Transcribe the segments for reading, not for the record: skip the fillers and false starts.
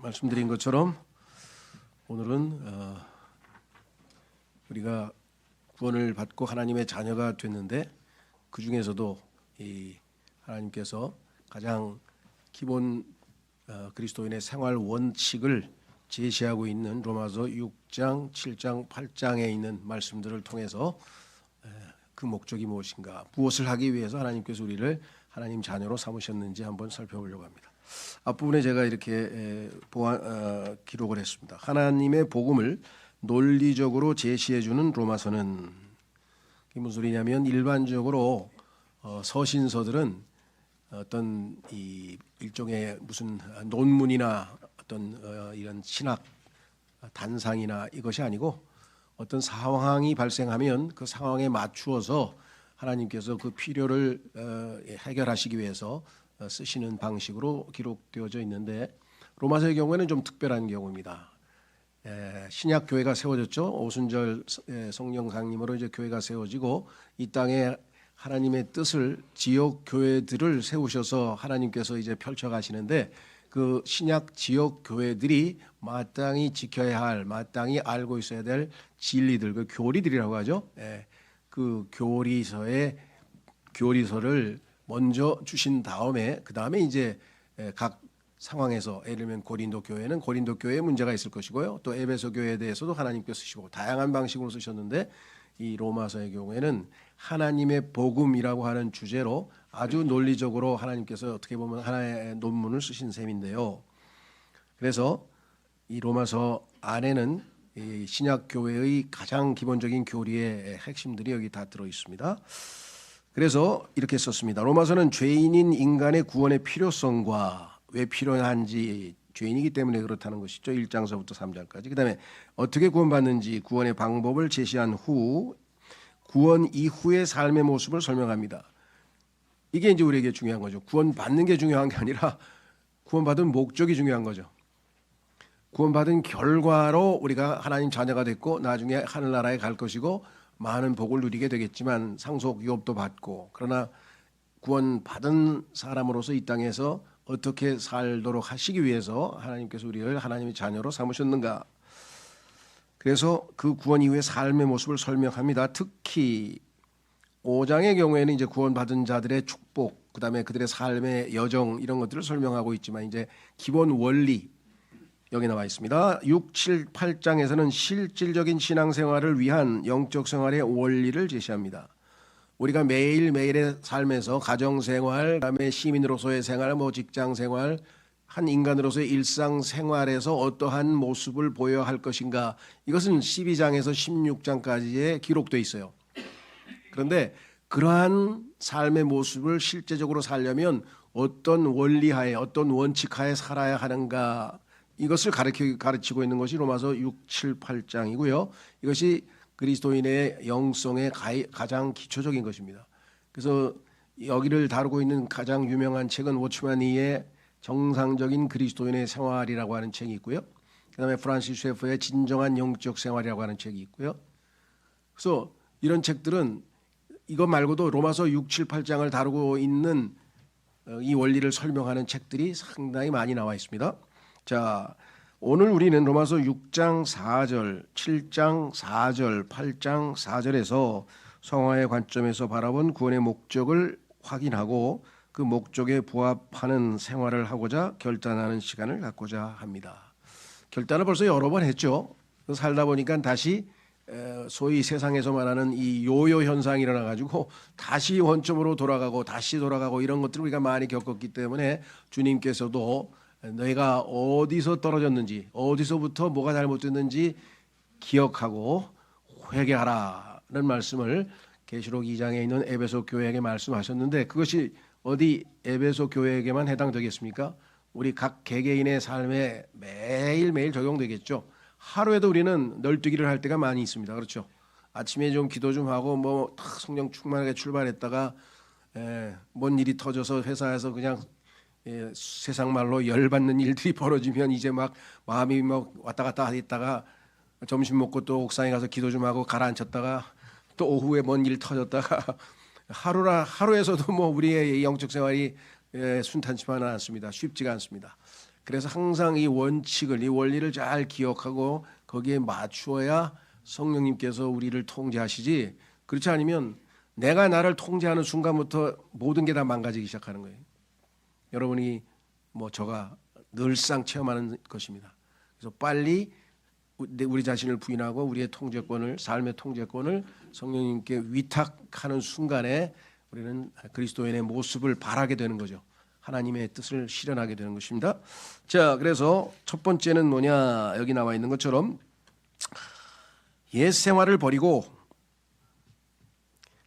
말씀드린 것처럼 오늘은 우리가 구원을 받고 하나님의 자녀가 됐는데 그 중에서도 이 하나님께서 가장 기본 그리스도인의 생활 원칙을 제시하고 있는 로마서 6장, 7장, 8장에 있는 말씀들을 통해서 그 목적이 무엇인가, 무엇을 하기 위해서 하나님께서 우리를 하나님 자녀로 삼으셨는지 한번 살펴보려고 합니다. 앞부분에 제가 이렇게 기록을 했습니다. 하나님의 복음을 논리적으로 제시해주는 로마서는, 이게 무슨 소리냐면 일반적으로 서신서들은 어떤 이 일종의 무슨 논문이나 어떤 이런 신학 단상이나 이것이 아니고 어떤 상황이 발생하면 그 상황에 맞추어서 하나님께서 그 필요를 해결하시기 위해서 쓰시는 방식으로 기록되어져 있는데, 로마서의 경우에는 좀 특별한 경우입니다. 신약 교회가 세워졌죠. 오순절 성령 강림으로 이제 교회가 세워지고 이 땅에 하나님의 뜻을 지역 교회들을 세우셔서 하나님께서 이제 펼쳐 가시는데, 그 신약 지역 교회들이 마땅히 지켜야 할, 마땅히 알고 있어야 될 진리들, 그 교리들이라고 하죠. 그 교리서를 먼저 주신 다음에 그 다음에 이제 각 상황에서, 예를 들면 고린도 교회는 고린도 교회에 문제가 있을 것이고요, 또 에베소 교회에 대해서도 하나님께서 쓰시고 다양한 방식으로 쓰셨는데, 이 로마서의 경우에는 하나님의 복음이라고 하는 주제로 아주 논리적으로 하나님께서 어떻게 보면 하나의 논문을 쓰신 셈인데요. 그래서 이 로마서 안에는 이 신약 교회의 가장 기본적인 교리의 핵심들이 여기 다 들어 있습니다. 그래서 이렇게 썼습니다. 로마서는 죄인인 인간의 구원의 필요성과 왜 필요한지, 죄인이기 때문에 그렇다는 것이죠. 1장서부터 3장까지. 그 다음에 어떻게 구원받는지, 구원의 방법을 제시한 후 구원 이후의 삶의 모습을 설명합니다. 이게 이제 우리에게 중요한 거죠. 구원받는 게 중요한 게 아니라 구원받은 목적이 중요한 거죠. 구원받은 결과로 우리가 하나님 자녀가 됐고 나중에 하늘나라에 갈 것이고 많은 복을 누리게 되겠지만 상속 유업도 받고, 그러나 구원받은 사람으로서 이 땅에서 어떻게 살도록 하시기 위해서 하나님께서 우리를 하나님의 자녀로 삼으셨는가. 그래서 그 구원 이후의 삶의 모습을 설명합니다. 특히 5장의 경우에는 이제 구원받은 자들의 축복, 그다음에 그들의 삶의 여정, 이런 것들을 설명하고 있지만 이제 기본 원리 여기 나와 있습니다. 6, 7, 8장에서는 실질적인 신앙생활을 위한 영적 생활의 원리를 제시합니다. 우리가 매일매일의 삶에서 가정생활, 그다음에 시민으로서의 생활, 직장생활, 한 인간으로서의 일상생활에서 어떠한 모습을 보여야 할 것인가, 이것은 12장에서 16장까지에 기록되어 있어요. 그런데 그러한 삶의 모습을 실제적으로 살려면 어떤 원리하에, 어떤 원칙하에 살아야 하는가, 이것을 가르치고 있는 것이 로마서 6, 7, 8장이고요. 이것이 그리스도인의 영성의 가장 기초적인 것입니다. 그래서 여기를 다루고 있는 가장 유명한 책은 워치만 니의 정상적인 그리스도인의 생활이라고 하는 책이 있고요. 그다음에 프란시스 셰퍼의 진정한 영적 생활이라고 하는 책이 있고요. 그래서 이런 책들은 이것 말고도 로마서 6, 7, 8장을 다루고 있는 이 원리를 설명하는 책들이 상당히 많이 나와 있습니다. 자, 오늘 우리는 로마서 6장 4절, 7장 4절, 8장 4절에서 성화의 관점에서 바라본 구원의 목적을 확인하고 그 목적에 부합하는 생활을 하고자 결단하는 시간을 갖고자 합니다. 결단을 벌써 여러 번 했죠. 살다 보니까 다시 소위 세상에서 말하는 이 요요 현상이 일어나가지고 다시 원점으로 돌아가고 다시 돌아가고, 이런 것들을 우리가 많이 겪었기 때문에 주님께서도 너희가 어디서 떨어졌는지, 어디서부터 뭐가 잘못됐는지 기억하고 회개하라는 말씀을 계시록 2장에 있는 에베소 교회에게 말씀하셨는데, 그것이 어디 에베소 교회에게만 해당되겠습니까? 우리 각 개개인의 삶에 매일매일 적용되겠죠. 하루에도 우리는 널뛰기를 할 때가 많이 있습니다. 그렇죠? 아침에 좀 기도 좀 하고 성령 충만하게 출발했다가 뭔 일이 터져서 회사에서 그냥 세상 말로 열받는 일들이 벌어지면 이제 막 마음이 왔다 갔다 하다가 점심 먹고 또 옥상에 가서 기도 좀 하고 가라앉혔다가 또 오후에 뭔 일 터졌다가 하루에서도 우리의 영적 생활이 순탄치만은 않습니다. 쉽지가 않습니다. 그래서 항상 이 원칙을, 이 원리를 잘 기억하고 거기에 맞추어야 성령님께서 우리를 통제하시지, 그렇지 않으면 내가 나를 통제하는 순간부터 모든 게 다 망가지기 시작하는 거예요. 여러분이 저가 늘상 체험하는 것입니다. 그래서 빨리 우리 자신을 부인하고 우리의 통제권을, 삶의 통제권을 성령님께 위탁하는 순간에 우리는 그리스도인의 모습을 발하게 되는 거죠. 하나님의 뜻을 실현하게 되는 것입니다. 자, 그래서 첫 번째는 뭐냐, 여기 나와 있는 것처럼 옛 생활을 버리고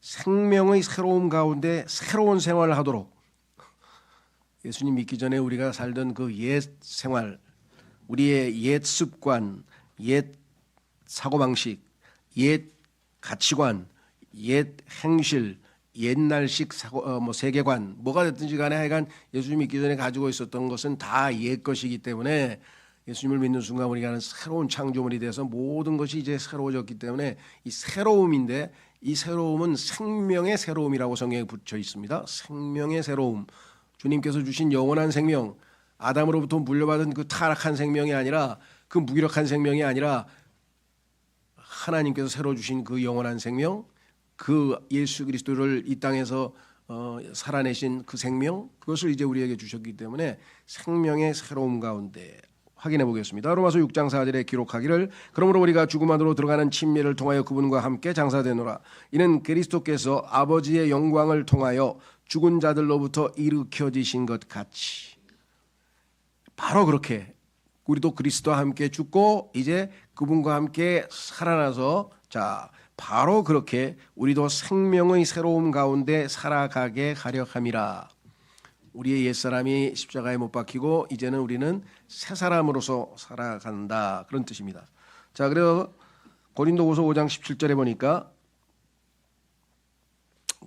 생명의 새로움 가운데 새로운 생활을 하도록. 예수님 믿기 전에 우리가 살던 그 옛 생활, 우리의 옛 습관, 옛 사고방식, 옛 가치관, 옛 행실, 옛날식 세계관, 뭐가 됐든지 간에 하여간 예수님 믿기 전에 가지고 있었던 것은 다 옛 것이기 때문에 예수님을 믿는 순간 우리가 새로운 창조물이 돼서 모든 것이 이제 새로워졌기 때문에 이 새로움인데, 이 새로움은 생명의 새로움이라고 성경에 붙여 있습니다. 생명의 새로움. 주님께서 주신 영원한 생명, 아담으로부터 물려받은 그 타락한 생명이 아니라, 그 무기력한 생명이 아니라 하나님께서 새로 주신 그 영원한 생명, 그 예수 그리스도를 이 땅에서 살아내신 그 생명, 그것을 이제 우리에게 주셨기 때문에 생명의 새로움 가운데 확인해 보겠습니다. 로마서 6장 4절에 기록하기를, 그러므로 우리가 죽음 안으로 들어가는 침례를 통하여 그분과 함께 장사되노라. 이는 그리스도께서 아버지의 영광을 통하여 죽은 자들로부터 일으켜지신 것 같이. 바로 그렇게 우리도 그리스도와 함께 죽고 이제 그분과 함께 살아나서, 자, 바로 그렇게 우리도 생명의 새로움 가운데 살아가게 하려 함이라. 우리의 옛사람이 십자가에 못 박히고 이제는 우리는 새 사람으로서 살아간다, 그런 뜻입니다. 자, 그래서 고린도후서 5장 17절에 보니까,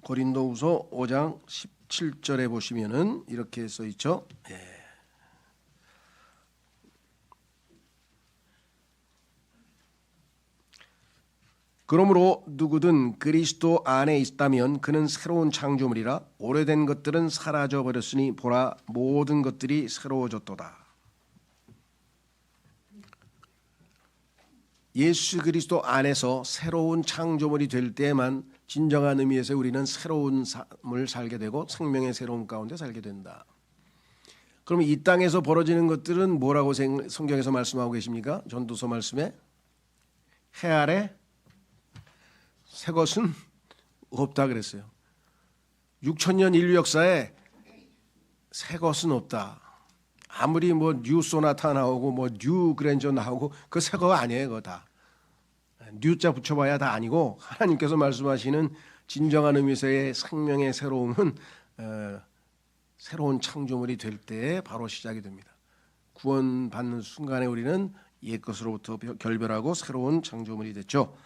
고린도후서 5장 17절에 보시면은 이렇게 써 있죠. 그러므로 누구든 그리스도 안에 있다면 그는 새로운 창조물이라. 오래된 것들은 사라져 버렸으니 보라, 모든 것들이 새로워졌도다. 예수 그리스도 안에서 새로운 창조물이 될 때만 진정한 의미에서 우리는 새로운 삶을 살게 되고 생명의 새로운 가운데 살게 된다. 그러면 이 땅에서 벌어지는 것들은 뭐라고 성경에서 말씀하고 계십니까? 전도서 말씀에 해 아래 새 것은 없다 그랬어요. 6,000년 인류 역사에 새 것은 없다. 아무리 뉴 소나타 나오고 뉴 그랜저 나오고 그 새 거 아니에요. 그거 다 뉴자 붙여봐야 다 아니고, 하나님께서 말씀하시는 진정한 의미에서의 생명의 새로움은 새로운 창조물이 될 때 바로 시작이 됩니다. 구원받는 순간에 우리는 옛 것으로부터 결별하고 새로운 창조물이 됐죠.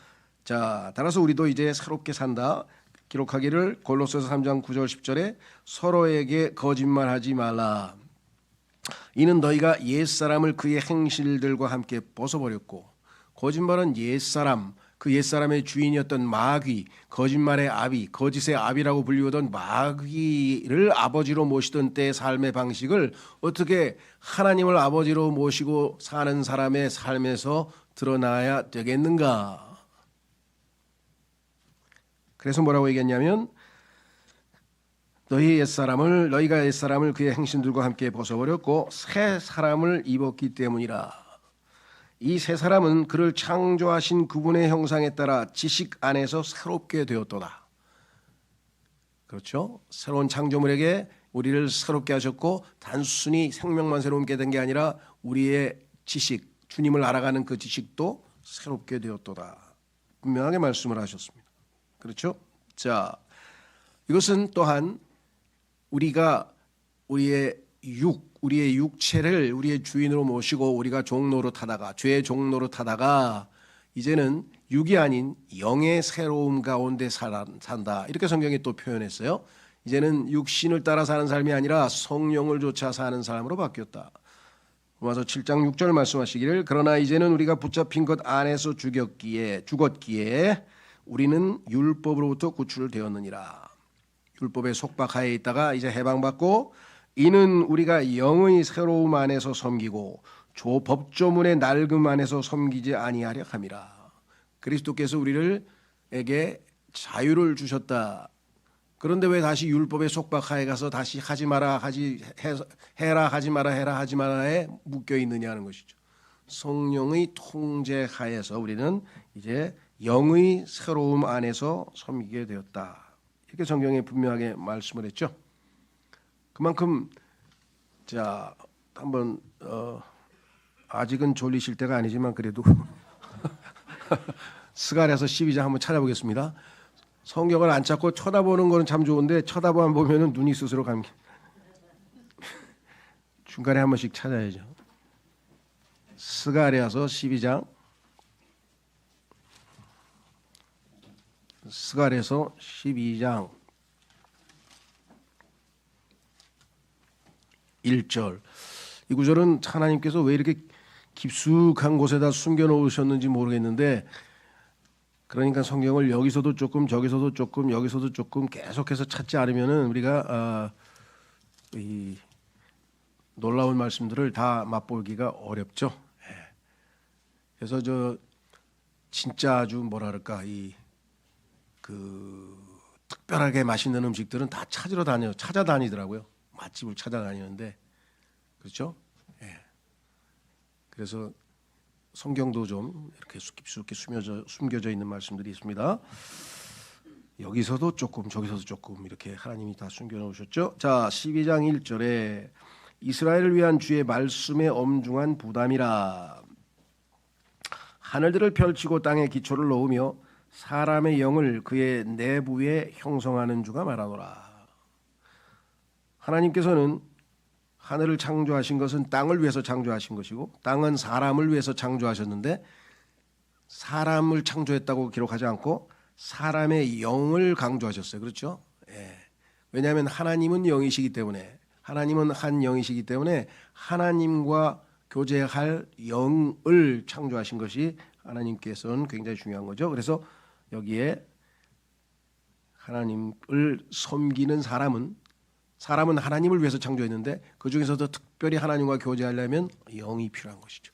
자, 따라서 우리도 이제 새롭게 산다. 기록하기를 골로새서 3장 9절 10절에 서로에게 거짓말하지 말라. 이는 너희가 옛사람을 그의 행실들과 함께 벗어버렸고. 거짓말은 옛사람, 그 옛사람의 주인이었던 마귀, 거짓말의 아비, 거짓의 아비라고 불리우던 마귀를 아버지로 모시던 때의 삶의 방식을 어떻게 하나님을 아버지로 모시고 사는 사람의 삶에서 드러나야 되겠는가? 그래서 뭐라고 얘기했냐면, 너희가 옛사람을 그의 행신들과 함께 벗어버렸고 새 사람을 입었기 때문이라. 이 새 사람은 그를 창조하신 그분의 형상에 따라 지식 안에서 새롭게 되었도다. 그렇죠? 새로운 창조물에게 우리를 새롭게 하셨고, 단순히 생명만 새롭게 된 게 아니라 우리의 지식, 주님을 알아가는 그 지식도 새롭게 되었도다. 분명하게 말씀을 하셨습니다. 그렇죠? 자, 이것은 또한 우리가 우리의 육체를 우리의 주인으로 모시고 우리가 종노릇 하다가, 죄의 종노릇 하다가 이제는 육이 아닌 영의 새로움 가운데 산다. 이렇게 성경이 또 표현했어요. 이제는 육신을 따라 사는 삶이 아니라 성령을 쫓아 사는 삶으로 바뀌었다. 로마서 7장 6절 말씀하시기를, 그러나 이제는 우리가 붙잡힌 것 안에서 죽었기에 우리는 율법으로부터 구출되었느니라. 율법의 속박하에 있다가 이제 해방받고 이는 우리가 영의 새로움 안에서 섬기고 법조문의 낡음 안에서 섬기지 아니하려 함이라. 그리스도께서 우리에게 자유를 주셨다. 그런데 왜 다시 율법의 속박하에 가서 다시 하지 마라 해라 하지 마라 해라 하지 마라에 묶여 있느냐는 것이죠. 성령의 통제하에서 우리는 이제 영의 새로움 안에서 섬기게 되었다. 이렇게 성경에 분명하게 말씀을 했죠. 그만큼 자 한번 아직은 졸리실 때가 아니지만 그래도 스가랴서 12장 한번 찾아보겠습니다. 성경을 안 찾고 쳐다보는 거는 참 좋은데 쳐다만 보면은 눈이 스스로 감기. 중간에 한 번씩 찾아야죠. 스가랴서 12장. 스가랴서 12장 1절. 이 구절은 하나님께서 왜 이렇게 깊숙한 곳에다 숨겨 놓으셨는지 모르겠는데, 그러니까 성경을 여기서도 조금 저기서도 조금 여기서도 조금 계속해서 찾지 않으면은 우리가 이 놀라운 말씀들을 다 맛보기가 어렵죠. 그래서 저 진짜 아주 뭐랄까 특별하게 맛있는 음식들은 다 찾아다니더라고요. 맛집을 찾아다니는데, 그렇죠? 그래서 성경도 좀 이렇게 깊숙이 숨겨져 있는 말씀들이 있습니다. 여기서도 조금 저기서도 조금 이렇게 하나님이 다 숨겨놓으셨죠. 자, 12장 1절에 이스라엘을 위한 주의 말씀의 엄중한 부담이라. 하늘들을 펼치고 땅에 기초를 놓으며 사람의 영을 그의 내부에 형성하는 주가 말하노라. 하나님께서는 하늘을 창조하신 것은 땅을 위해서 창조하신 것이고, 땅은 사람을 위해서 창조하셨는데, 사람을 창조했다고 기록하지 않고 사람의 영을 강조하셨어요. 그렇죠? 왜냐하면 하나님은 영이시기 때문에, 하나님은 한 영이시기 때문에 하나님과 교제할 영을 창조하신 것이 하나님께서는 굉장히 중요한 거죠. 그래서 여기에 하나님을 섬기는 사람은 하나님을 위해서 창조했는데, 그 중에서도 특별히 하나님과 교제하려면 영이 필요한 것이죠.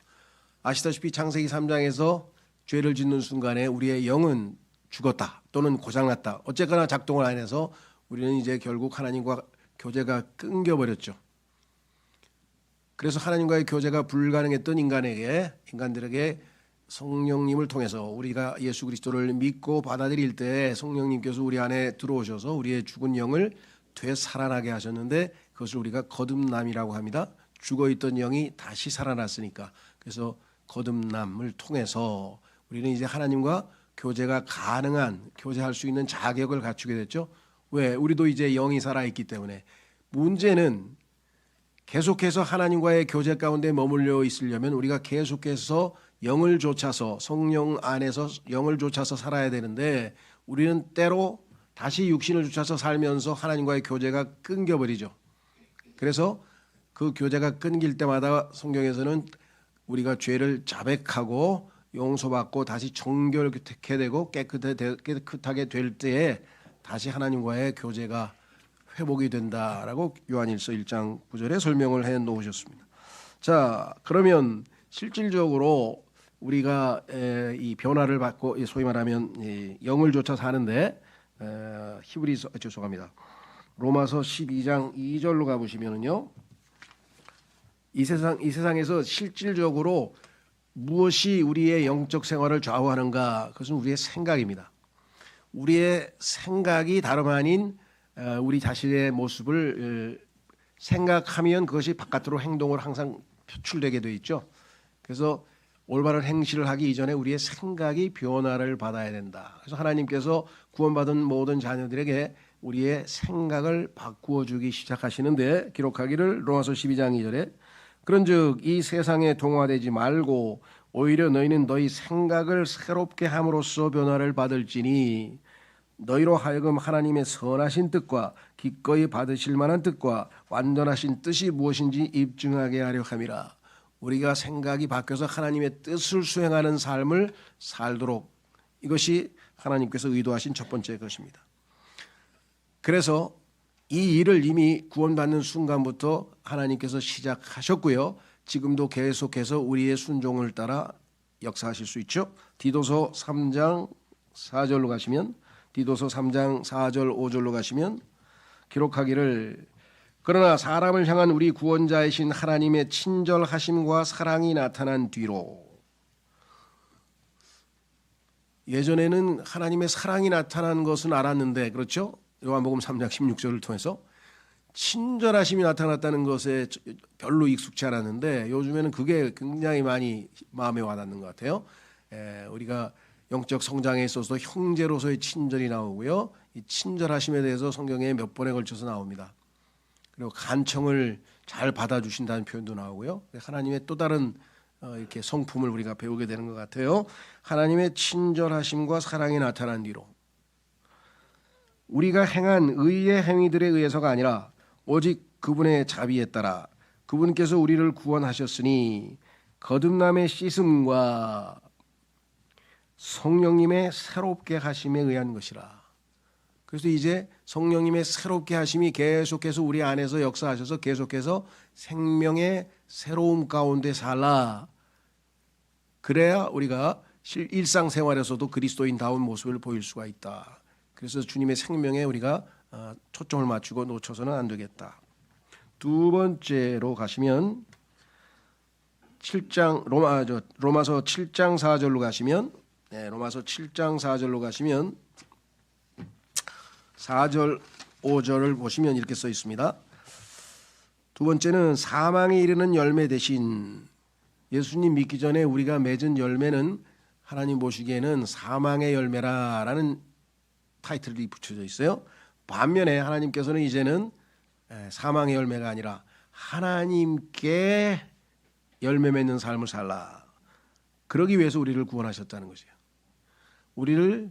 아시다시피 창세기 3장에서 죄를 짓는 순간에 우리의 영은 죽었다 또는 고장났다, 어쨌거나 작동을 안 해서 우리는 이제 결국 하나님과 교제가 끊겨버렸죠. 그래서 하나님과의 교제가 불가능했던 인간들에게 성령님을 통해서 우리가 예수 그리스도를 믿고 받아들일 때 성령님께서 우리 안에 들어오셔서 우리의 죽은 영을 되살아나게 하셨는데, 그것을 우리가 거듭남이라고 합니다. 죽어있던 영이 다시 살아났으니까. 그래서 거듭남을 통해서 우리는 이제 하나님과 교제가 가능한, 교제할 수 있는 자격을 갖추게 됐죠. 왜? 우리도 이제 영이 살아있기 때문에. 문제는 계속해서 하나님과의 교제 가운데 머물러 있으려면 우리가 계속해서 영을 좇아서, 성령 안에서 영을 좇아서 살아야 되는데, 우리는 때로 다시 육신을 좇아서 살면서 하나님과의 교제가 끊겨버리죠. 그래서 그 교제가 끊길 때마다 성경에서는 우리가 죄를 자백하고 용서받고 다시 정결케 되고 깨끗하게 될 때에 다시 하나님과의 교제가 회복이 된다라고 요한일서 1장 9절에 설명을 해 놓으셨습니다. 자, 그러면 실질적으로 우리가 이 변화를 받고 소위 말하면 영을 좇아 사는데, 로마서 12장 2절로 가보시면은요, 이 세상에서 실질적으로 무엇이 우리의 영적 생활을 좌우하는가? 그것은 우리의 생각입니다. 우리의 생각이 다름 아닌 우리 자신의 모습을 생각하면 그것이 바깥으로 행동으로 항상 표출되게 돼 있죠. 그래서 올바른 행실을 하기 이전에 우리의 생각이 변화를 받아야 된다. 그래서 하나님께서 구원받은 모든 자녀들에게 우리의 생각을 바꾸어 주기 시작하시는데, 기록하기를 로마서 12장 2절에 그런즉 이 세상에 동화되지 말고 오히려 너희는 너희 생각을 새롭게 함으로써 변화를 받을지니 너희로 하여금 하나님의 선하신 뜻과 기꺼이 받으실 만한 뜻과 완전하신 뜻이 무엇인지 입증하게 하려 함이라. 우리가 생각이 바뀌어서 하나님의 뜻을 수행하는 삶을 살도록, 이것이 하나님께서 의도하신 첫 번째 것입니다. 그래서 이 일을 이미 구원받는 순간부터 하나님께서 시작하셨고요. 지금도 계속해서 우리의 순종을 따라 역사하실 수 있죠. 디도서 3장 4절로 가시면, 디도서 3장 4절 5절로 가시면 기록하기를, 그러나 사람을 향한 우리 구원자이신 하나님의 친절하심과 사랑이 나타난 뒤로, 예전에는 하나님의 사랑이 나타난 것은 알았는데, 그렇죠? 요한복음 3장 16절을 통해서 친절하심이 나타났다는 것에 별로 익숙치 않았는데, 요즘에는 그게 굉장히 많이 마음에 와닿는 것 같아요. 우리가 영적 성장에 있어서 형제로서의 친절이 나오고요, 이 친절하심에 대해서 성경에 몇 번에 걸쳐서 나옵니다. 그리고 간청을 잘 받아주신다는 표현도 나오고요. 하나님의 또 다른 이렇게 성품을 우리가 배우게 되는 것 같아요. 하나님의 친절하심과 사랑이 나타난 뒤로, 우리가 행한 의의 행위들에 의해서가 아니라 오직 그분의 자비에 따라 그분께서 우리를 구원하셨으니 거듭남의 씻음과 성령님의 새롭게 하심에 의한 것이라. 그래서 이제 성령님의 새롭게 하심이 계속해서 우리 안에서 역사하셔서 계속해서 생명의 새로움 가운데 살라. 그래야 우리가 일상생활에서도 그리스도인다운 모습을 보일 수가 있다. 그래서 주님의 생명에 우리가 초점을 맞추고 놓쳐서는 안 되겠다. 두 번째로 가시면 7장 로마서 7장 4절로 가시면, 로마서 7장 4절로 가시면 4절 5절을 보시면 이렇게 써 있습니다. 두 번째는 사망에 이르는 열매 대신, 예수님 믿기 전에 우리가 맺은 열매는 하나님 보시기에는 사망의 열매라라는 타이틀이 붙여져 있어요. 반면에 하나님께서는 이제는 사망의 열매가 아니라 하나님께 열매 맺는 삶을 살라. 그러기 위해서 우리를 구원하셨다는 것이에요. 우리를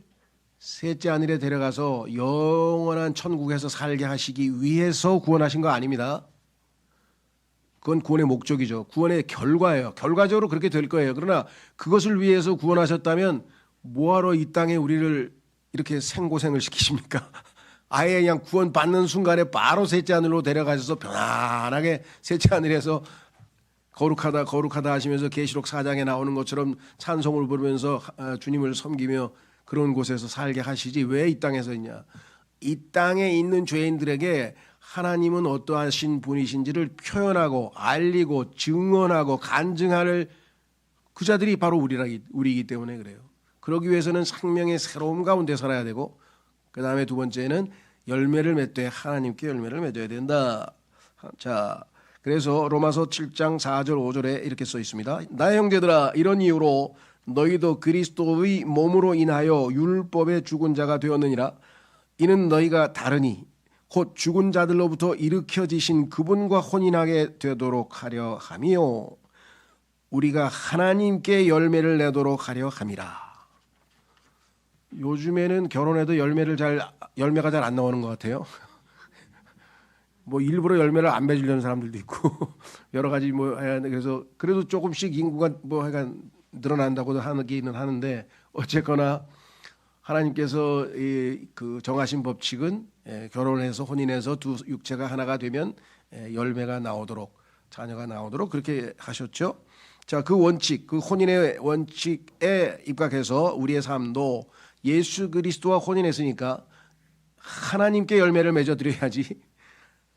셋째 하늘에 데려가서 영원한 천국에서 살게 하시기 위해서 구원하신 거 아닙니다. 그건 구원의 목적이죠. 구원의 결과예요. 결과적으로 그렇게 될 거예요. 그러나 그것을 위해서 구원하셨다면 뭐하러 이 땅에 우리를 이렇게 생고생을 시키십니까? 아예 그냥 구원받는 순간에 바로 셋째 하늘로 데려가셔서 편안하게 셋째 하늘에서 거룩하다 거룩하다 하시면서 계시록 4장에 나오는 것처럼 찬송을 부르면서 주님을 섬기며 그런 곳에서 살게 하시지 왜 이 땅에서 있냐. 이 땅에 있는 죄인들에게 하나님은 어떠하신 분이신지를 표현하고 알리고 증언하고 간증할 그 자들이 바로 우리이기 때문에 그래요. 그러기 위해서는 생명의 새로움 가운데 살아야 되고, 그 다음에 두 번째는 열매를 맺되 하나님께 열매를 맺어야 된다. 자, 그래서 로마서 7장 4절 5절에 이렇게 써 있습니다. 나의 형제들아, 이런 이유로 너희도 그리스도의 몸으로 인하여 율법의 죽은 자가 되었느니라. 이는 너희가 다르니 곧 죽은 자들로부터 일으켜지신 그분과 혼인하게 되도록 하려 함이요 우리가 하나님께 열매를 내도록 하려 함이라. 요즘에는 결혼해도 열매가 잘 안 나오는 것 같아요. 뭐 일부러 열매를 안 맺으려는 사람들도 있고 여러 가지 뭐 그래서 그래도 조금씩 인구가 뭐 약간 늘어난다고도 하기는 하는데, 어쨌거나 하나님께서 그 정하신 법칙은 결혼해서 혼인해서 두 육체가 하나가 되면 열매가 나오도록, 자녀가 나오도록 그렇게 하셨죠. 자, 그 원칙, 그 혼인의 원칙에 입각해서 우리의 삶도 예수 그리스도와 혼인했으니까 하나님께 열매를 맺어드려야지.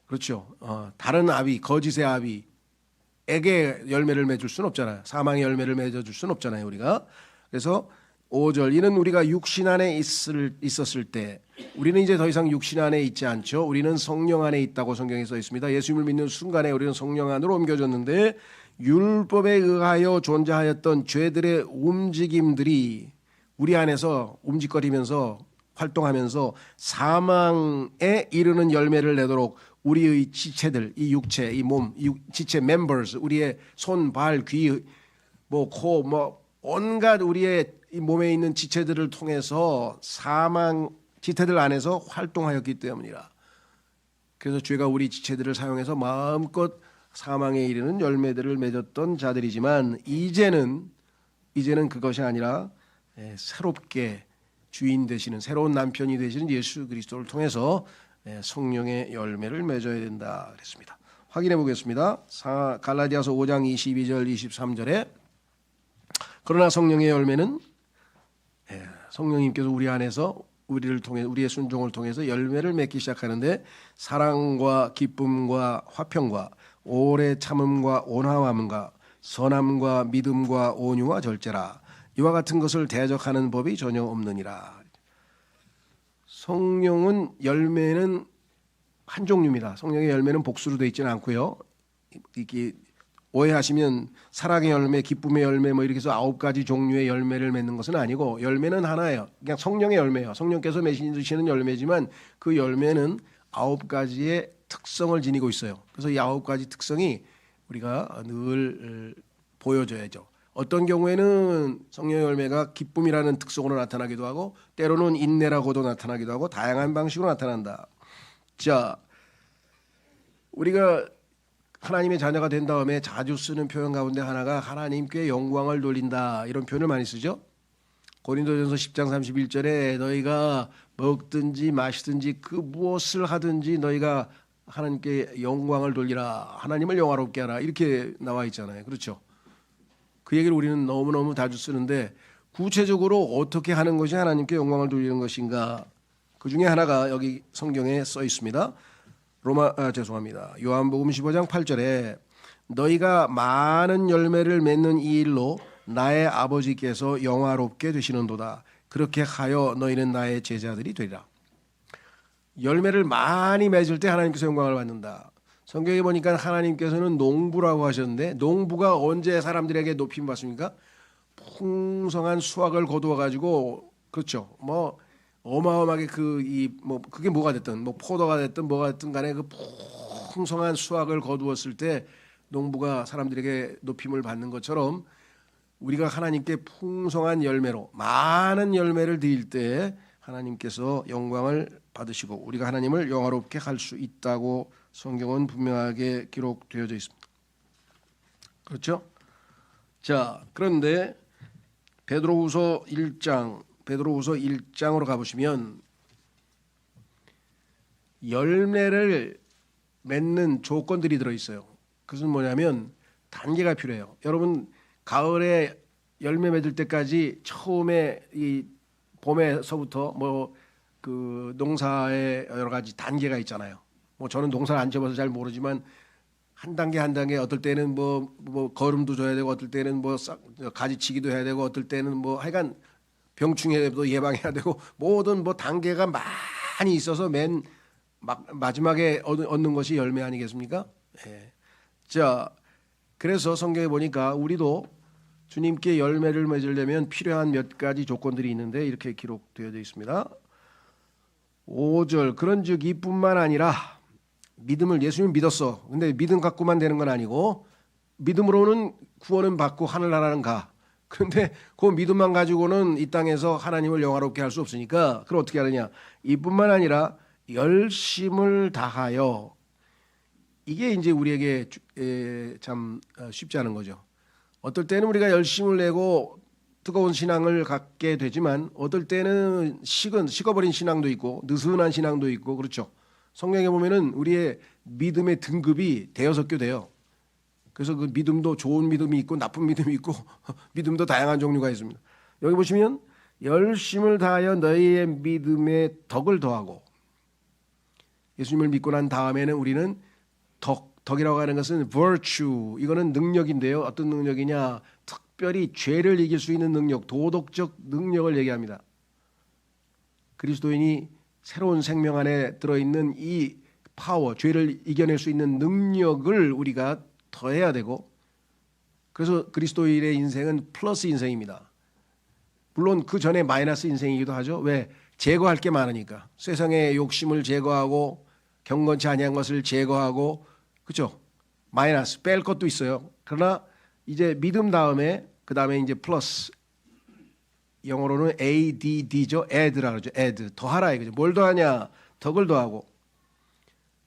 그렇죠. 다른 아비, 거짓의 아비에게 열매를 맺을 수는 없잖아요. 사망의 열매를 맺어줄 수는 없잖아요, 우리가. 그래서 5절, 이는 우리가 육신 안에 있었을 때, 우리는 이제 더 이상 육신 안에 있지 않죠. 우리는 성령 안에 있다고 성경에 써 있습니다. 예수님을 믿는 순간에 우리는 성령 안으로 옮겨졌는데, 율법에 의하여 존재하였던 죄들의 움직임들이 우리 안에서 움직거리면서 활동하면서 사망에 이르는 열매를 내도록 우리의 지체들, 이 육체, 이 몸, 이 지체 멤버스, 우리의 손, 발, 귀, 뭐 코, 뭐 온갖 우리의 이 몸에 있는 지체들을 통해서 사망 지체들 안에서 활동하였기 때문이라. 그래서 죄가 우리 지체들을 사용해서 마음껏 사망에 이르는 열매들을 맺었던 자들이지만, 이제는 그것이 아니라 새롭게 주인 되시는 새로운 남편이 되시는 예수 그리스도를 통해서 성령의 열매를 맺어야 된다 그랬습니다. 확인해 보겠습니다. 갈라디아서 5장 22절 23절에 그러나 성령의 열매는 성령님께서 우리 안에서 우리를 통해 우리의 순종을 통해서 열매를 맺기 시작하는데 사랑과 기쁨과 화평과 오래 참음과 온화함과 선함과 믿음과 온유와 절제라 이와 같은 것을 대적하는 법이 전혀 없느니라. 성령은 열매는 한 종류입니다. 성령의 열매는 복수로 되어 있지는 않고요. 이게 오해하시면 사랑의 열매, 기쁨의 열매 뭐 이렇게 해서 9가지 종류의 열매를 맺는 것은 아니고 열매는 하나예요. 그냥 성령의 열매예요. 성령께서 맺으시는 열매지만 그 열매는 9가지의 특성을 지니고 있어요. 그래서 이 9가지 특성이 우리가 늘 보여줘야죠. 어떤 경우에는 성령의 열매가 기쁨이라는 특성으로 나타나기도 하고 때로는 인내라고도 나타나기도 하고 다양한 방식으로 나타난다. 자, 우리가 하나님의 자녀가 된 다음에 자주 쓰는 표현 가운데 하나가 하나님께 영광을 돌린다 이런 표현을 많이 쓰죠. 고린도전서 10장 31절에 너희가 먹든지 마시든지 그 무엇을 하든지 너희가 하나님께 영광을 돌리라 하나님을 영화롭게 하라 이렇게 나와 있잖아요. 그렇죠. 그 얘기를 우리는 너무너무 자주 쓰는데 구체적으로 어떻게 하는 것이 하나님께 영광을 돌리는 것인가 그 중에 하나가 여기 성경에 써 있습니다. 요한복음 15장 8절에 너희가 많은 열매를 맺는 이 일로 나의 아버지께서 영화롭게 되시는도다. 그렇게 하여 너희는 나의 제자들이 되리라. 열매를 많이 맺을 때 하나님께서 영광을 받는다. 성경에 보니까 하나님께서는 농부라고 하셨는데 농부가 언제 사람들에게 높임 받습니까? 풍성한 수확을 거두어 가지고 그렇죠. 뭐 어마어마하게 그게 뭐가 됐든 뭐 포도가 됐든 뭐가 됐든 간에 그 풍성한 수확을 거두었을 때 농부가 사람들에게 높임을 받는 것처럼 우리가 하나님께 풍성한 열매로 많은 열매를 드릴 때 하나님께서 영광을 받으시고 우리가 하나님을 영화롭게 할 수 있다고 성경은 분명하게 기록되어져 있습니다. 그렇죠? 자, 그런데 베드로후서 1장으로 가보시면 열매를 맺는 조건들이 들어있어요. 그것은 뭐냐면 단계가 필요해요. 여러분 가을에 열매 맺을 때까지 처음에 이 봄에서부터 뭐 그 농사의 여러 가지 단계가 있잖아요. 뭐 저는 농사를 안 지어봐서 잘 모르지만 한 단계 한 단계 어떨 때는 뭐 거름도 줘야 되고 어떨 때는 뭐 가지치기도 해야 되고 어떨 때는 뭐 하여간 병충해도 예방해야 되고 모든 뭐 단계가 많이 있어서 맨 마지막에 얻는 것이 열매 아니겠습니까? 예. 자, 그래서 성경에 보니까 우리도 주님께 열매를 맺으려면 필요한 몇 가지 조건들이 있는데 이렇게 기록되어 있습니다. 5절 그런즉 이뿐만 아니라 믿음을 예수님 믿었어. 근데 믿음 갖고만 되는 건 아니고 믿음으로는 구원은 받고 하늘나라는 가. 그런데 그 믿음만 가지고는 이 땅에서 하나님을 영화롭게 할 수 없으니까 그럼 어떻게 하느냐? 이뿐만 아니라 열심을 다하여 이게 이제 우리에게 참 쉽지 않은 거죠. 어떨 때는 우리가 열심을 내고 뜨거운 신앙을 갖게 되지만 어떨 때는 식어버린 신앙도 있고 느슨한 신앙도 있고 그렇죠. 성경에 보면은 우리의 믿음의 등급이 대여섯 개 돼요. 그래서 그 믿음도 좋은 믿음이 있고 나쁜 믿음이 있고 믿음도 다양한 종류가 있습니다. 여기 보시면 열심을 다하여 너희의 믿음에 덕을 더하고 예수님을 믿고 난 다음에는 우리는 덕이라고 하는 것은 virtue 이거는 능력인데요. 어떤 능력이냐? 특별히 죄를 이길 수 있는 능력, 도덕적 능력을 얘기합니다. 그리스도인이 새로운 생명 안에 들어있는 이 파워, 죄를 이겨낼 수 있는 능력을 우리가 더해야 되고 그래서 그리스도인의 인생은 플러스 인생입니다. 물론 그 전에 마이너스 인생이기도 하죠. 왜? 제거할 게 많으니까. 세상의 욕심을 제거하고 경건치 아니한 것을 제거하고 그렇죠? 마이너스 뺄 것도 있어요. 그러나 이제 믿음 다음에 그 다음에 이제 플러스 영어로는 ADD죠. add라 그러죠. add 더하라 이거죠. 뭘 더하냐? 덕을 더하고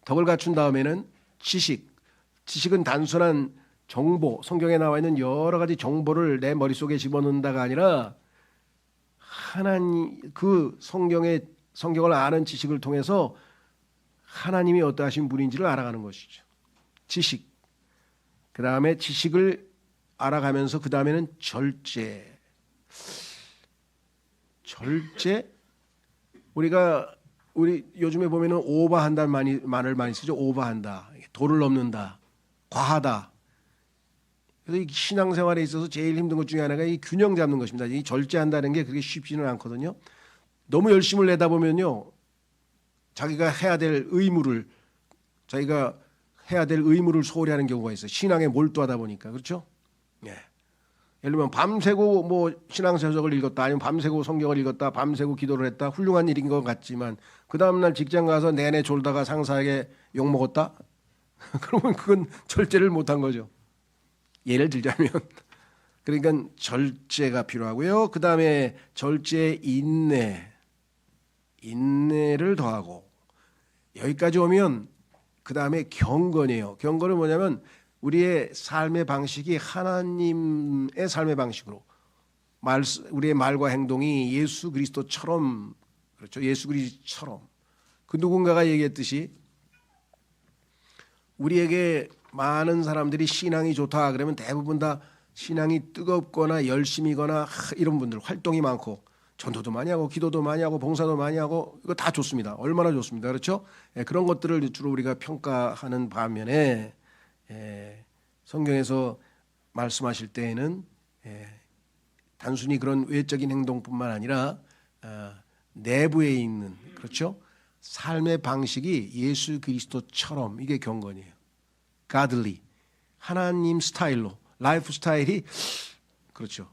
덕을 갖춘 다음에는 지식은 단순한 정보, 성경에 나와 있는 여러 가지 정보를 내 머릿속에 집어넣는다가 아니라 하나님 그 성경을 아는 지식을 통해서 하나님이 어떠하신 분인지를 알아가는 것이죠. 지식. 그 다음에 지식을 알아가면서 그 다음에는 절제. 절제. 우리 요즘에 보면은 오버한다는 말을 많이 쓰죠. 오버한다. 도를 넘는다. 과하다. 그래서 이 신앙생활에 있어서 제일 힘든 것 중에 하나가 이 균형 잡는 것입니다. 이 절제한다는 게 그렇게 쉽지는 않거든요. 너무 열심을 내다 보면요, 자기가 해야 될 의무를 소홀히 하는 경우가 있어요. 신앙에 몰두하다 보니까. 그렇죠? 예. 예를 들면 밤새고 뭐 신앙서적을 읽었다, 아니면 밤새고 성경을 읽었다, 밤새고 기도를 했다, 훌륭한 일인 것 같지만 그 다음날 직장 가서 내내 졸다가 상사에게 욕먹었다? 그러면 그건 절제를 못한 거죠. 예를 들자면 그러니까 절제가 필요하고요. 그 다음에 절제 인내를 더하고, 여기까지 오면 그 다음에 경건이에요. 경건은 뭐냐면 우리의 삶의 방식이 하나님의 삶의 방식으로, 우리의 말과 행동이 예수 그리스도처럼, 그렇죠? 예수 그리스도처럼. 그 누군가가 얘기했듯이 우리에게 많은 사람들이 신앙이 좋다 그러면 대부분 다 신앙이 뜨겁거나 열심이거나 이런 분들, 활동이 많고 전도도 많이 하고 기도도 많이 하고 봉사도 많이 하고, 이거 다 좋습니다. 얼마나 좋습니다. 그렇죠? 그런 것들을 주로 우리가 평가하는 반면에 성경에서 말씀하실 때에는 단순히 그런 외적인 행동뿐만 아니라 내부에 있는, 그렇죠? 삶의 방식이 예수 그리스도처럼, 이게 경건이에요. godly, 하나님 스타일로, 라이프 스타일이, 그렇죠.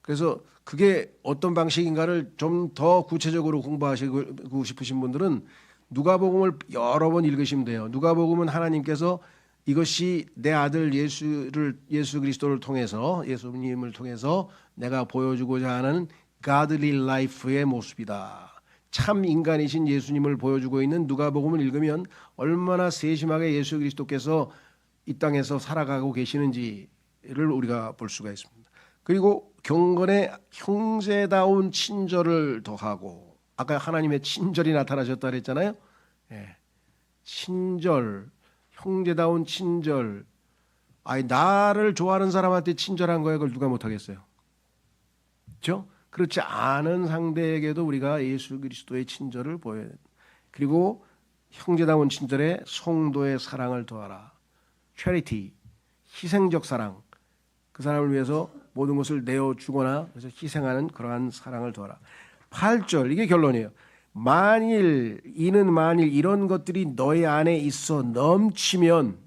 그래서 그게 어떤 방식인가를 좀 더 구체적으로 공부하시고 싶으신 분들은 누가복음을 여러 번 읽으시면 돼요. 누가복음은 하나님께서 이것이 내 아들 예수 그리스도를 통해서, 예수님을 통해서 내가 보여주고자 하는 godly life의 모습이다. 참 인간이신 예수님을 보여주고 있는 누가복음을 읽으면 얼마나 세심하게 예수 그리스도께서 이 땅에서 살아가고 계시는지를 우리가 볼 수가 있습니다. 그리고 경건에 형제다운 친절을 더하고, 아까 하나님의 친절이 나타나셨다 그랬잖아요. 친절, 형제다운 친절. 나를 좋아하는 사람한테 친절한 거예요. 그걸 누가 못하겠어요? 그렇죠? 그렇지 않은 상대에게도 우리가 예수 그리스도의 친절을 보여야 됩니다. 그리고 형제다운 친절에 성도의 사랑을 더하라. charity, 희생적 사랑. 그 사람을 위해서 모든 것을 내어주거나 그래서 희생하는 그러한 사랑을 더하라. 8절, 이게 결론이에요. 만일 이런 것들이 너희 안에 있어 넘치면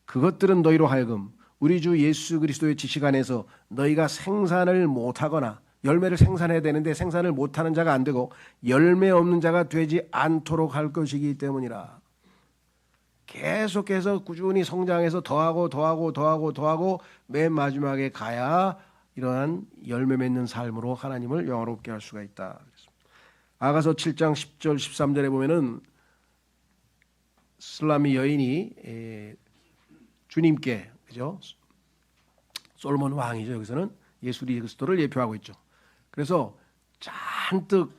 그것들은 너희로 하여금 우리 주 예수 그리스도의 지식 안에서 너희가 생산을 못하거나, 열매를 생산해야 되는데 생산을 못하는 자가 안 되고 열매 없는 자가 되지 않도록 할 것이기 때문이라. 계속해서 꾸준히 성장해서 더하고 맨 마지막에 가야 이러한 열매 맺는 삶으로 하나님을 영화롭게 할 수가 있다. 아가서 7장 10절 13절에 보면은 슬라미 여인이 주님께, 그죠? 솔로몬 왕이죠. 여기서는 예수 그리스도를 예표하고 있죠. 그래서 잔뜩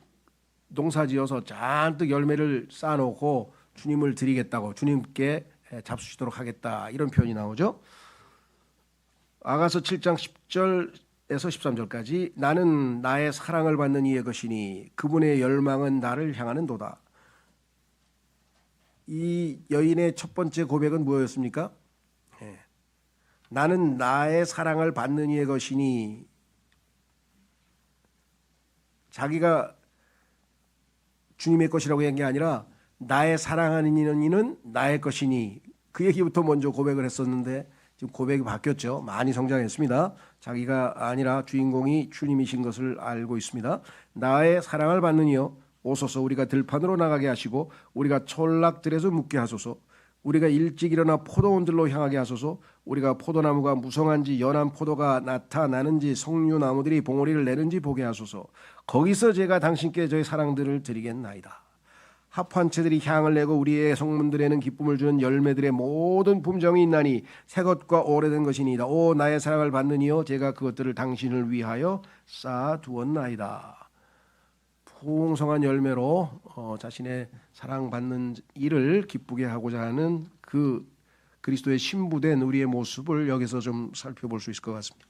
농사지어서 잔뜩 열매를 쌓아놓고 주님을 드리겠다고, 주님께 잡수시도록 하겠다, 이런 표현이 나오죠. 아가서 7장 10절에서 13절까지 나는 나의 사랑을 받는 이의 것이니 그분의 열망은 나를 향하는 도다. 이 여인의 첫 번째 고백은 뭐였습니까? 나는 나의 사랑을 받는 이의 것이니, 자기가 주님의 것이라고 한 게 아니라 나의 사랑하는 이는 나의 것이니, 그 얘기부터 먼저 고백을 했었는데 지금 고백이 바뀌었죠. 많이 성장했습니다. 자기가 아니라 주인공이 주님이신 것을 알고 있습니다. 나의 사랑을 받는 이여 오소서. 우리가 들판으로 나가게 하시고 우리가 촌락들에서 묵게 하소서. 우리가 일찍 일어나 포도원들로 향하게 하소서. 우리가 포도나무가 무성한지 연한 포도가 나타나는지 석류나무들이 봉오리를 내는지 보게 하소서. 거기서 제가 당신께 저의 사랑들을 드리겠나이다. 합한 채들이 향을 내고 우리의 성문들에는 기쁨을 주는 열매들의 모든 품종이 있나니 새것과 오래된 것이니이다. 오 나의 사랑을 받는 이여 제가 그것들을 당신을 위하여 쌓아두었나이다. 풍성한 열매로 자신의 사랑받는 일을 기쁘게 하고자 하는 그 그리스도의 신부된 우리의 모습을 여기서 좀 살펴볼 수 있을 것 같습니다.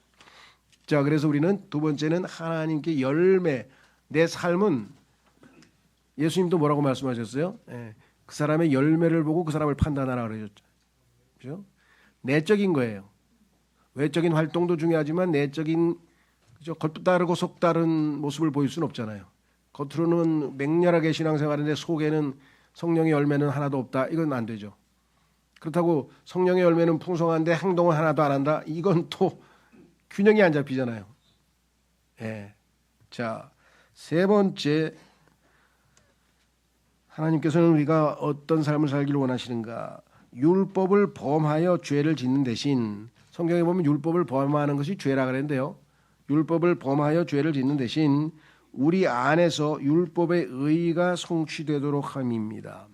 자, 그래서 우리는 두 번째는 하나님께 열매. 내 삶은 예수님도 뭐라고 말씀하셨어요? 그 사람의 열매를 보고 그 사람을 판단하라 그러셨죠. 그렇죠? 내적인 거예요. 외적인 활동도 중요하지만 내적인, 그죠? 겉 다르고 속 다른 모습을 보일 수는 없잖아요. 겉으로는 맹렬하게 신앙생활인데 속에는 성령의 열매는 하나도 없다. 이건 안 되죠. 그렇다고 성령의 열매는 풍성한데 행동을 하나도 안 한다. 이건 또 균형이 안 잡히잖아요. 예. 자, 세 번째, 하나님께서는 우리가 어떤 삶을 살기를 원하시는가? 율법을 범하여 죄를 짓는 대신, 성경에 보면 율법을 범하는 것이 죄라 그랬는데요. 율법을 범하여 죄를 짓는 대신 우리 안에서 율법의 의가 성취되도록 함입니다.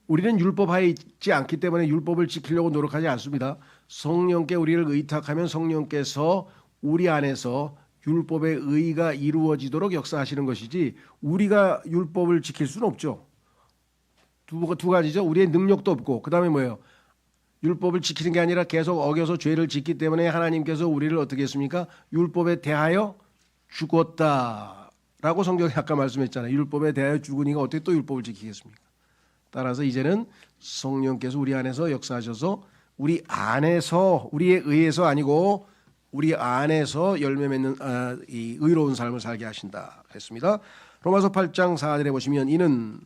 우리는 율법하에 있지 않기 때문에 율법을 지키려고 노력하지 않습니다. 성령께 우리를 의탁하면 성령께서 우리 안에서 율법의 의가 이루어지도록 역사하시는 것이지 우리가 율법을 지킬 수는 없죠. 두 가지죠. 우리의 능력도 없고, 그 다음에 뭐예요? 율법을 지키는 게 아니라 계속 어겨서 죄를 짓기 때문에 하나님께서 우리를 어떻게 했습니까? 율법에 대하여 죽었다라고 성경이 아까 말씀했잖아요. 율법에 대하여 죽으니까 어떻게 또 율법을 지키겠습니까? 따라서 이제는 성령께서 우리 안에서 역사하셔서 우리 안에서, 우리에 의해서 아니고 우리 안에서 열매 맺는 이 의로운 삶을 살게 하신다 했습니다. 로마서 8장 4절에 보시면 이는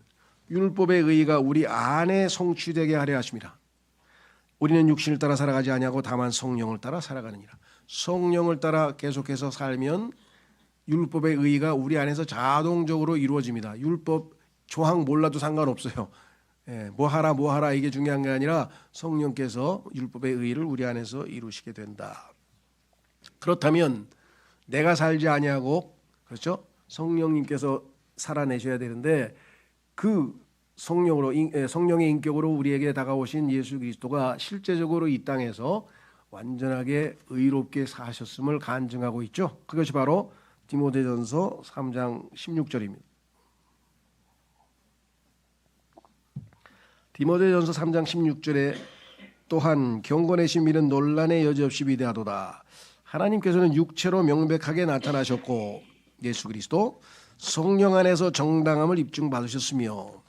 율법의 의가 우리 안에 성취되게 하려 하십니다. 우리는 육신을 따라 살아가지 아니하고 다만 성령을 따라 살아가느니라. 성령을 따라 계속해서 살면 율법의 의가 우리 안에서 자동적으로 이루어집니다. 율법 조항 몰라도 상관없어요. 뭐 하라 이게 중요한 게 아니라 성령께서 율법의 의를 우리 안에서 이루시게 된다. 그렇다면 내가 살지 아니하고, 그렇죠? 성령님께서 살아내셔야 되는데 그 성령의 인격으로 우리에게 다가오신 예수 그리스도가 실제적으로 이 땅에서 완전하게 의롭게 사셨음을 간증하고 있죠. 그것이 바로 디모데전서 3장 16절입니다. 디모데전서 3장 16절에 또한 경건해심 이는 논란의 여지없이 위대하도다. 하나님께서는 육체로 명백하게 나타나셨고 예수 그리스도 성령 안에서 정당함을 입증받으셨으며,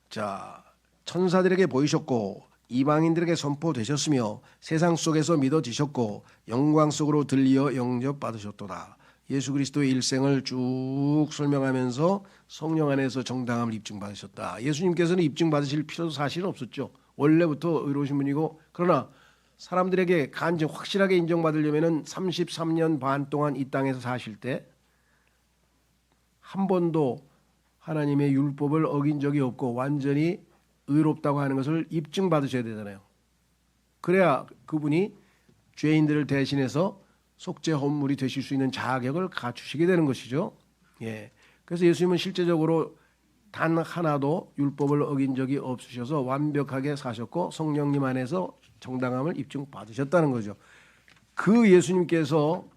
자, 천사들에게 보이셨고 이방인들에게 선포되셨으며 세상 속에서 믿어지셨고 영광 속으로 들리어 영접받으셨도다. 예수 그리스도의 일생을 쭉 설명하면서 성령 안에서 정당함을 입증받으셨다. 예수님께서는 입증받으실 필요도 사실은 없었죠. 원래부터 의로우신 분이고, 그러나 사람들에게 간증 확실하게 인정받으려면 33년 반 동안 이 땅에서 사실 때 한 번도 하나님의 율법을 어긴 적이 없고 완전히 의롭다고 하는 것을 입증받으셔야 되잖아요. 그래야 그분이 죄인들을 대신해서 속죄 헌물이 되실 수 있는 자격을 갖추시게 되는 것이죠. 예. 그래서 예수님은 실제적으로 단 하나도 율법을 어긴 적이 없으셔서 완벽하게 사셨고 성령님 안에서 정당함을 입증받으셨다는 거죠. 그 예수님께서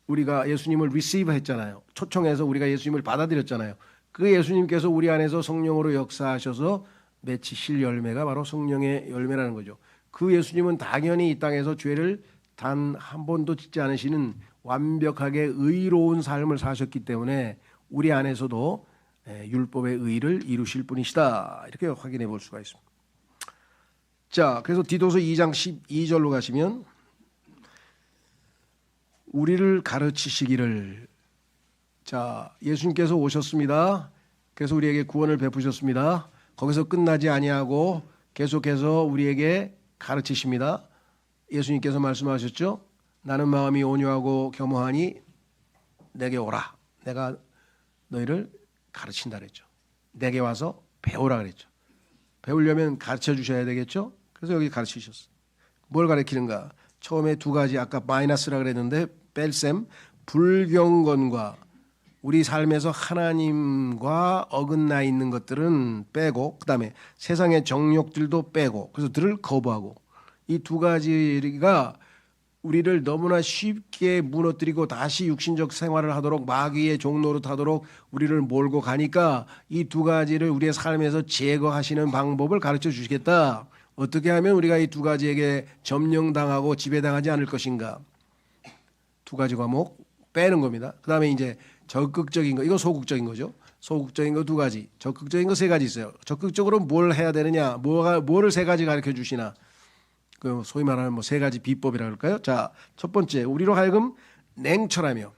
우리가 예수님을 receive 했잖아요. 초청해서 우리가 예수님을 받아들였잖아요. 그 예수님께서 우리 안에서 성령으로 역사하셔서 맺히실 열매가 바로 성령의 열매라는 거죠. 그 예수님은 당연히 이 땅에서 죄를 단 한 번도 짓지 않으시는 완벽하게 의로운 삶을 사셨기 때문에 우리 안에서도 율법의 의를 이루실 분이시다. 이렇게 확인해 볼 수가 있습니다. 자, 그래서 디도서 2장 12절로 가시면 우리를 가르치시기를, 자, 예수님께서 오셨습니다. 그래서 우리에게 구원을 베푸셨습니다. 거기서 끝나지 아니하고 계속해서 우리에게 가르치십니다. 예수님께서 말씀하셨죠. 나는 마음이 온유하고 겸허하니 내게 오라. 내가 너희를 가르친다 그랬죠. 내게 와서 배우라 그랬죠. 배우려면 가르쳐 주셔야 되겠죠. 그래서 여기 가르치셨어요. 뭘 가르치는가? 처음에 두 가지, 아까 마이너스라 그랬는데 뺄셈, 불경건과 우리 삶에서 하나님과 어긋나 있는 것들은 빼고, 그 다음에 세상의 정욕들도 빼고, 그래서 들을 거부하고, 이 두 가지가 우리를 너무나 쉽게 무너뜨리고 다시 육신적 생활을 하도록 마귀의 종노릇하도록 우리를 몰고 가니까 이 두 가지를 우리의 삶에서 제거하시는 방법을 가르쳐 주시겠다. 어떻게 하면 우리가 이 두 가지에게 점령당하고 지배당하지 않을 것인가. 두 가지 과목 빼는 겁니다. 그 다음에 이제 적극적인 거, 이거 소극적인 거죠. 소극적인 거 두 가지, 적극적인 거 세 가지 있어요. 적극적으로 뭘 해야 되느냐, 뭐를 세 가지 가르쳐 주시나. 그 소위 말하는 뭐 세 가지 비법이라 할까요? 자, 첫 번째, 우리로 하여금 냉철하며,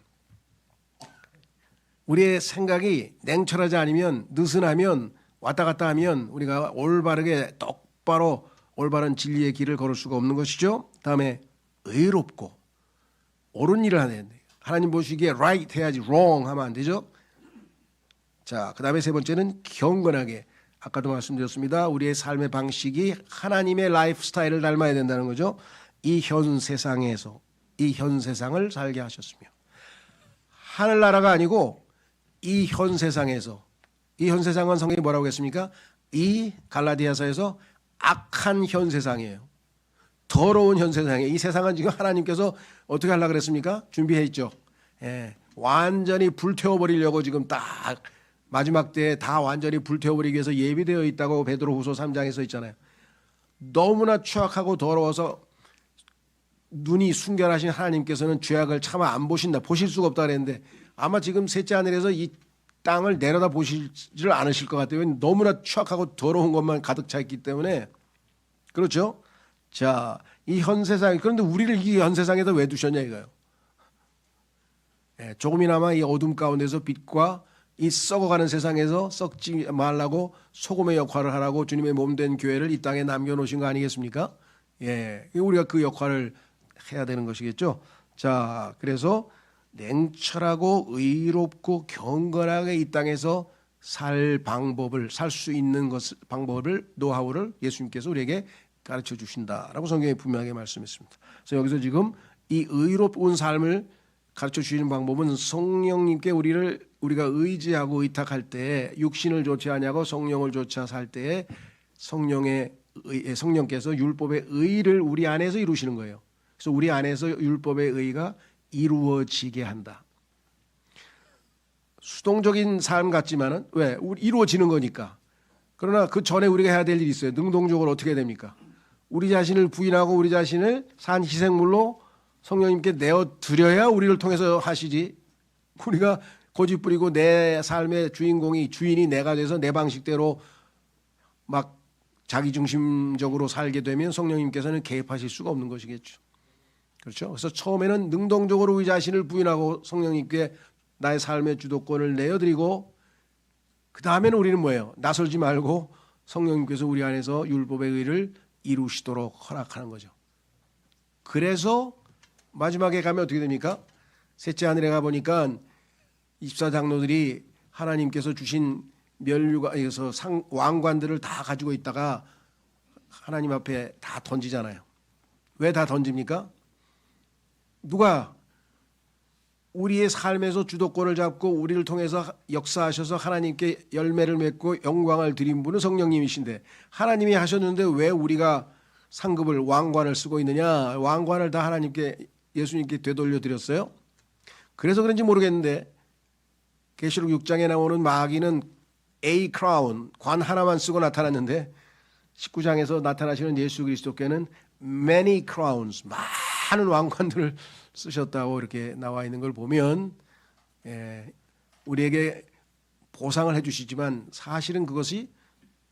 우리의 생각이 냉철하지 않으면, 느슨하면, 왔다 갔다 하면 우리가 올바르게 똑바로 올바른 진리의 길을 걸을 수가 없는 것이죠. 다음에 의롭고 옳은 일을 해야 되는데, 하나님 보시기에 right 해야지 wrong 하면 안 되죠. 자, 그 다음에 세 번째는 경건하게, 아까도 말씀드렸습니다. 우리의 삶의 방식이 하나님의 라이프 스타일을 닮아야 된다는 거죠. 이 현 세상에서 이 현 세상을 살게 하셨으며, 하늘나라가 아니고 이 현 세상에서, 이 현 세상은 성경이 뭐라고 했습니까? 이 갈라디아서에서 악한 현 세상이에요. 더러운 현 세상이에요. 이 세상은 지금 하나님께서 어떻게 하려고 그랬습니까? 준비해 있죠. 예, 완전히 불태워버리려고 지금 딱 마지막 때에 다 완전히 불태워버리기 위해서 예비되어 있다고 베드로후서 3장에 써 있잖아요. 너무나 추악하고 더러워서 눈이 순결하신 하나님께서는 죄악을 차마 안 보신다, 보실 수가 없다 그랬는데, 아마 지금 셋째 하늘에서 이 땅을 내려다 보시지를 않으실 것 같아요. 너무나 추악하고 더러운 것만 가득 차 있기 때문에. 그렇죠? 자, 이 현 세상, 그런데 우리를 이 현 세상에다 왜 두셨냐 이거예요. 예, 조금이나마 이 어둠 가운데서 빛과 이 썩어가는 세상에서 썩지 말라고 소금의 역할을 하라고 주님의 몸된 교회를 이 땅에 남겨놓으신 거 아니겠습니까? 예, 우리가 그 역할을 해야 되는 것이겠죠. 자, 그래서 냉철하고 의롭고 경건하게 이 땅에서 살 방법을, 살 수 있는 방법을, 노하우를 예수님께서 우리에게 가르쳐 주신다라고 성경에 분명하게 말씀했습니다. 그래서 여기서 지금 이 의롭운 삶을 가르쳐 주시는 방법은 성령님께 우리가 의지하고 의탁할 때에, 육신을 좋지 아니하고 성령을 좇아 살 때에 성령께서 율법의 의를 우리 안에서 이루시는 거예요. 그래서 우리 안에서 율법의 의가 이루어지게 한다. 수동적인 삶 같지만은 왜? 이루어지는 거니까. 그러나 그 전에 우리가 해야 될 일이 있어요. 능동적으로 어떻게 해야 됩니까? 우리 자신을 부인하고 우리 자신을 산 희생물로 성령님께 내어 드려야 우리를 통해서 하시지. 우리가 고집 부리고 내 삶의 주인이 내가 돼서 내 방식대로 막 자기중심적으로 살게 되면 성령님께서는 개입하실 수가 없는 것이겠죠. 그렇죠? 그래서 처음에는 능동적으로 우리 자신을 부인하고 성령님께 나의 삶의 주도권을 내어드리고, 그 다음에는 우리는 뭐예요? 나설지 말고 성령님께서 우리 안에서 율법의 의를 이루시도록 허락하는 거죠. 그래서 마지막에 가면 어떻게 됩니까? 셋째 하늘에 가보니까 24장로들이 하나님께서 주신 면류관에서 왕관들을 다 가지고 있다가 하나님 앞에 다 던지잖아요. 왜 다 던집니까? 누가 우리의 삶에서 주도권을 잡고 우리를 통해서 역사하셔서 하나님께 열매를 맺고 영광을 드린 분은 성령님이신데, 하나님이 하셨는데 왜 우리가 상급을, 왕관을 쓰고 있느냐? 왕관을 다 하나님께, 예수님께 되돌려 드렸어요. 그래서 그런지 모르겠는데 계시록 6장에 나오는 마귀는 A 크라운, 관 하나만 쓰고 나타났는데 19장에서 나타나시는 예수 그리스도께는 many crowns, 많은 왕관들을 쓰셨다고 이렇게 나와 있는 걸 보면, 우리에게 보상을 해주시지만 사실은 그것이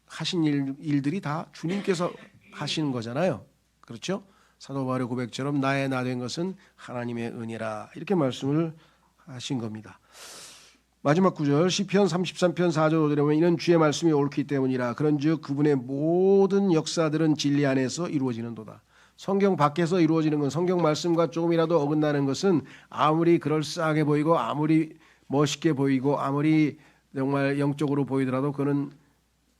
하신 일들이 다 주님께서 하시는 거잖아요. 그렇죠? 사도 바울의 고백처럼 나의 나 된 것은 하나님의 은혜라, 이렇게 말씀을 하신 겁니다. 마지막 구절, 시편 33편 4절로 들으면 이는 주의 말씀이 옳기 때문이라. 그런즉 그분의 모든 역사들은 진리 안에서 이루어지는도다. 성경 밖에서 이루어지는 건, 성경 말씀과 조금이라도 어긋나는 것은 아무리 그럴싸하게 보이고 아무리 멋있게 보이고 아무리 정말 영적으로 보이더라도 그는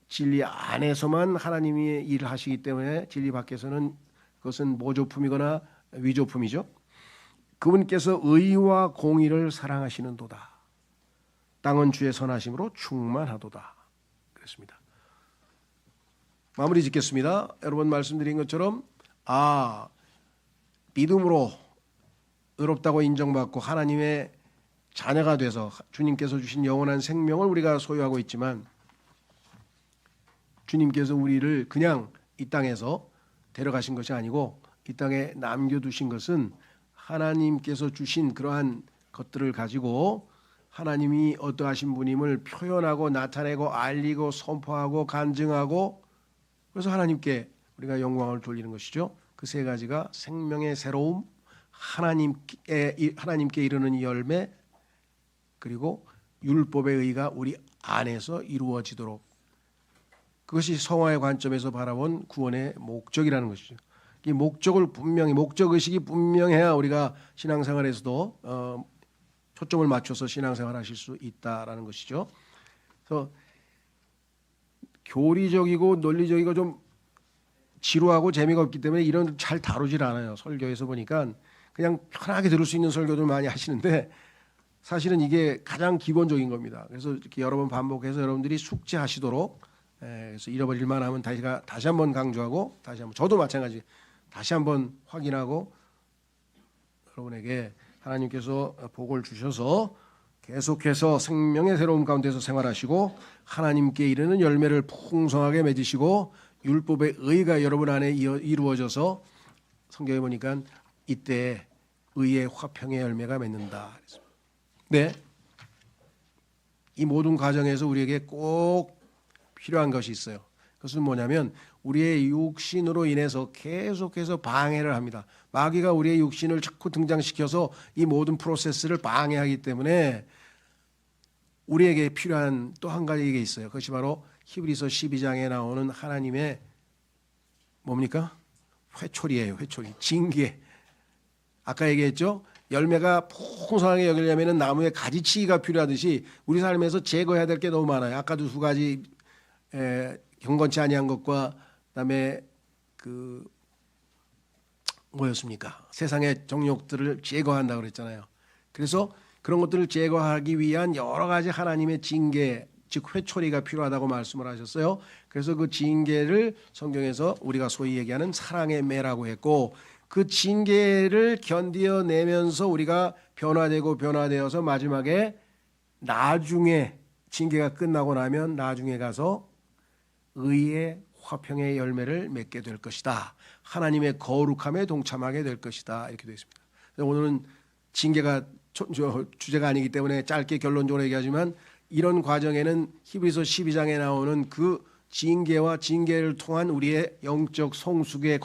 진리 안에서만 하나님이 일을 하시기 때문에 진리 밖에서는 그것은 모조품이거나 위조품이죠. 그분께서 의와 공의를 사랑하시는도다. 땅은 주의 선하심으로 충만하도다. 그렇습니다. 마무리 짓겠습니다. 여러분 말씀드린 것처럼 믿음으로 의롭다고 인정받고 하나님의 자녀가 돼서 주님께서 주신 영원한 생명을 우리가 소유하고 있지만 주님께서 우리를 그냥 이 땅에서 데려가신 것이 아니고 이 땅에 남겨두신 것은 하나님께서 주신 그러한 것들을 가지고 하나님이 어떠하신 분임을 표현하고 나타내고 알리고 선포하고 간증하고 그래서 하나님께 우리가 영광을 돌리는 것이죠. 그 세 가지가 생명의 새로움, 하나님께 이르는 열매, 그리고 율법의 의가 우리 안에서 이루어지도록 그것이 성화의 관점에서 바라본 구원의 목적이라는 것이죠. 이 목적을 분명히 목적 의식이 분명해야 우리가 신앙생활에서도 초점을 맞춰서 신앙생활하실 수 있다라는 것이죠. 그래서 교리적이고 논리적이고 좀 지루하고 재미가 없기 때문에 이런 잘 다루질 않아요. 설교에서 보니까 그냥 편하게 들을 수 있는 설교들 많이 하시는데 사실은 이게 가장 기본적인 겁니다. 그래서 이렇게 여러 번 반복해서 여러분들이 숙지하시도록 그래서 잃어버릴 만하면 다시 한번 강조하고 다시 한번 저도 마찬가지 다시 한번 확인하고 여러분에게 하나님께서 복을 주셔서 계속해서 생명의 새로움 가운데서 생활하시고 하나님께 이르는 열매를 풍성하게 맺으시고 율법의 의가 여러분 안에 이루어져서 성경에 보니까 이때 의의 화평의 열매가 맺는다. 네, 이 모든 과정에서 우리에게 꼭 필요한 것이 있어요. 그것은 뭐냐면 우리의 육신으로 인해서 계속해서 방해를 합니다. 마귀가 우리의 육신을 자꾸 등장시켜서 이 모든 프로세스를 방해하기 때문에 우리에게 필요한 또 한 가지 게 있어요. 그것이 바로 히브리서 12장에 나오는 하나님의 뭡니까? 회초리예요. 회초리, 징계. 아까 얘기했죠. 열매가 풍성하게 여기려면 나무에 가지치기가 필요하듯이 우리 삶에서 제거해야 될 게 너무 많아요. 아까도 두 가지 경건치 아니한 것과 그다음에 그 뭐였습니까? 세상의 정욕들을 제거한다 그랬잖아요. 그래서 그런 것들을 제거하기 위한 여러 가지 하나님의 징계, 즉 회초리가 필요하다고 말씀을 하셨어요. 그래서 그 징계를 성경에서 우리가 소위 얘기하는 사랑의 매라고 했고 그 징계를 견디어내면서 우리가 변화되어서 마지막에 나중에 징계가 끝나고 나면 나중에 가서 의의 화평의 열매를 맺게 될 것이다. 하나님의 거룩함에 동참하게 될 것이다. 이렇게 되어 있습니다. 오늘은 징계가 주제가 아니기 때문에 짧게 결론적으로 얘기하지만 이런 과정에는 히브리서 12장에 나오는 그 징계와 징계를 통한 우리의 영적 성숙의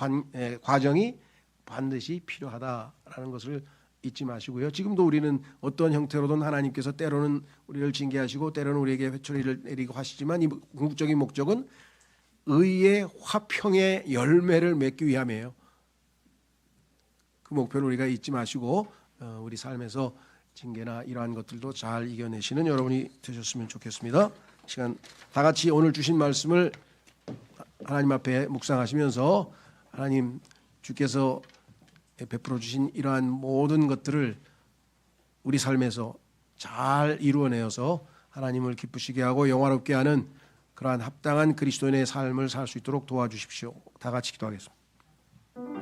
과정이 반드시 필요하다라는 것을 잊지 마시고요. 지금도 우리는 어떤 형태로든 하나님께서 때로는 우리를 징계하시고 때로는 우리에게 회초리를 내리고 하시지만 이 궁극적인 목적은 의의 화평의 열매를 맺기 위함이에요. 그 목표를 우리가 잊지 마시고 우리 삶에서 징계나 이러한 것들도 잘 이겨내시는 여러분이 되셨으면 좋겠습니다. 시간 다 같이 오늘 주신 말씀을 하나님 앞에 묵상하시면서 하나님 주께서 베풀어 주신 이러한 모든 것들을 우리 삶에서 잘 이루어내어서 하나님을 기쁘시게 하고 영화롭게 하는 그러한 합당한 그리스도인의 삶을 살 수 있도록 도와주십시오. 다 같이 기도하겠습니다.